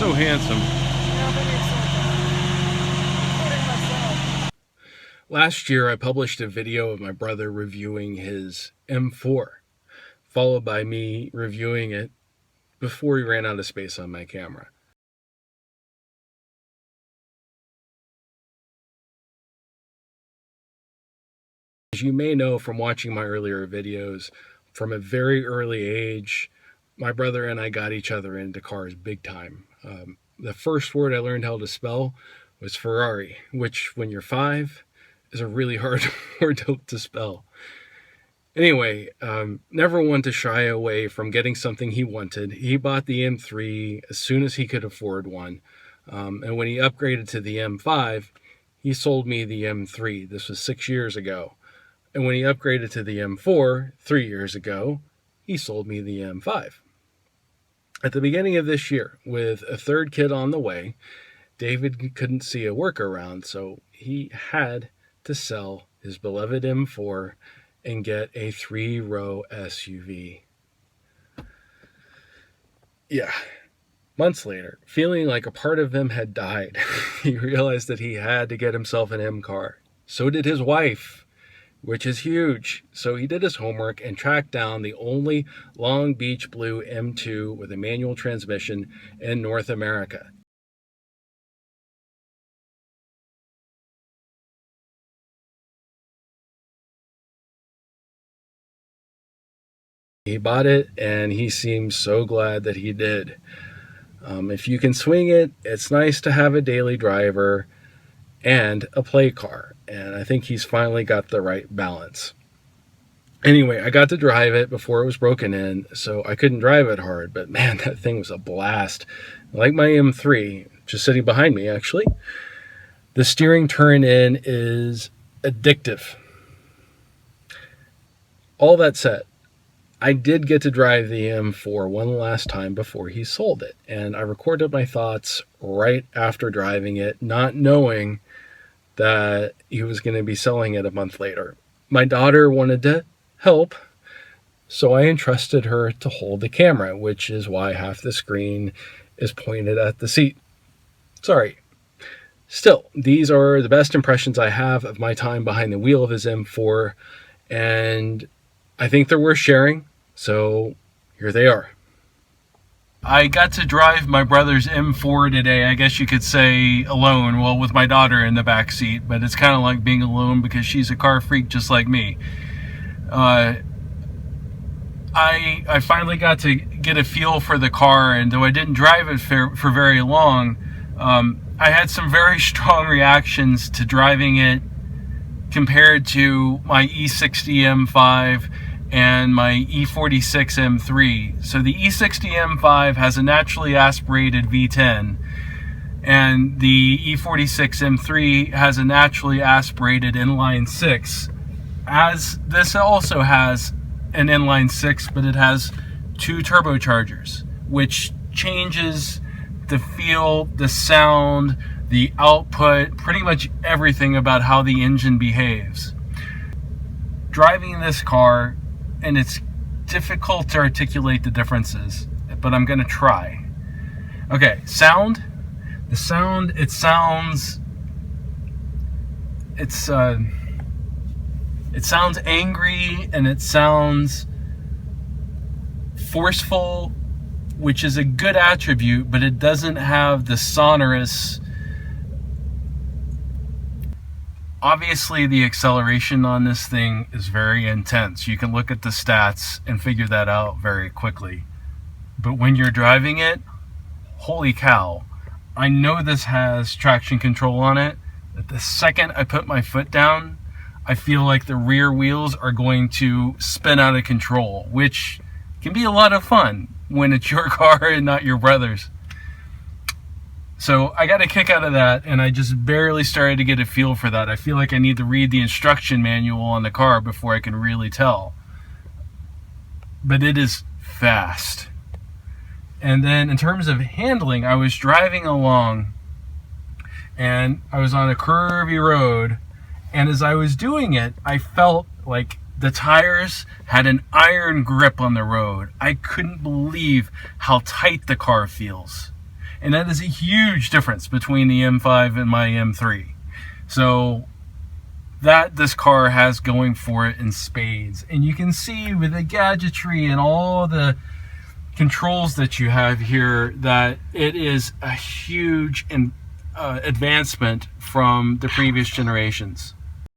so handsome. Last year, I published a video of my brother reviewing his M4, followed by me reviewing it before he ran out of space on my camera. As you may know from watching my earlier videos, from a very early age, my brother and I got each other into cars big time. The first word I learned how to spell was Ferrari, which when you're 5 is a really hard word to spell. Anyway, never one to shy away from getting something he wanted. He bought the M3 as soon as he could afford one. And when he upgraded to the M5, he sold me the M3. This was 6 years ago. And when he upgraded to the M4 3 years ago, he sold me the M5. At the beginning of this year, with a third kid on the way, David couldn't see a workaround, so he had to sell his beloved M4 and get a 3-row SUV. Yeah. Months later, feeling like a part of him had died, he realized that he had to get himself an M car. So did his wife, which is huge. So he did his homework and tracked down the only Long Beach Blue M2 with a manual transmission in North America. He bought it, and he seems so glad that he did. If you can swing it, it's nice to have a daily driver and a play car, and I think he's finally got the right balance. Anyway, I got to drive it before it was broken in, so I couldn't drive it hard, but man, that thing was a blast. Like my M3, just sitting behind me actually, the steering turn-in is addictive. All that said, I did get to drive the M4 one last time before he sold it, and I recorded my thoughts right after driving it, not knowing that he was going to be selling it a month later. My daughter wanted to help, so I entrusted her to hold the camera, which is why half the screen is pointed at the seat. Sorry. Still, these are the best impressions I have of my time behind the wheel of his M4, and I think they're worth sharing, so here they are. I got to drive my brother's M4 today, I guess you could say alone, well, with my daughter in the back seat, but it's kind of like being alone because she's a car freak just like me. I finally got to get a feel for the car, and though I didn't drive it for very long, I had some very strong reactions to driving it compared to my E60 M5 and my E46 M3. So the E60 M5 has a naturally aspirated V10, and the E46 M3 has a naturally aspirated inline 6. As this also has an inline 6, but it has 2 turbochargers, which changes the feel, the sound, the output, pretty much everything about how the engine behaves. Driving this car, and it's difficult to articulate the differences, but I'm going to try. Okay, sound. The sound, it sounds angry, and it sounds forceful, which is a good attribute, but it doesn't have the sonorous. Obviously, the acceleration on this thing is very intense. You can look at the stats and figure that out very quickly. But when you're driving it, holy cow. I know this has traction control on it, but the second I put my foot down, I feel like the rear wheels are going to spin out of control, which can be a lot of fun when it's your car and not your brother's. So I got a kick out of that, and I just barely started to get a feel for that. I feel like I need to read the instruction manual on the car before I can really tell. But it is fast. And then in terms of handling, I was driving along, and I was on a curvy road, and as I was doing it, I felt like the tires had an iron grip on the road. I couldn't believe how tight the car feels. And that is a huge difference between the M5 and my M3. So that this car has going for it in spades. And you can see with the gadgetry and all the controls that you have here that it is a huge advancement from the previous generations.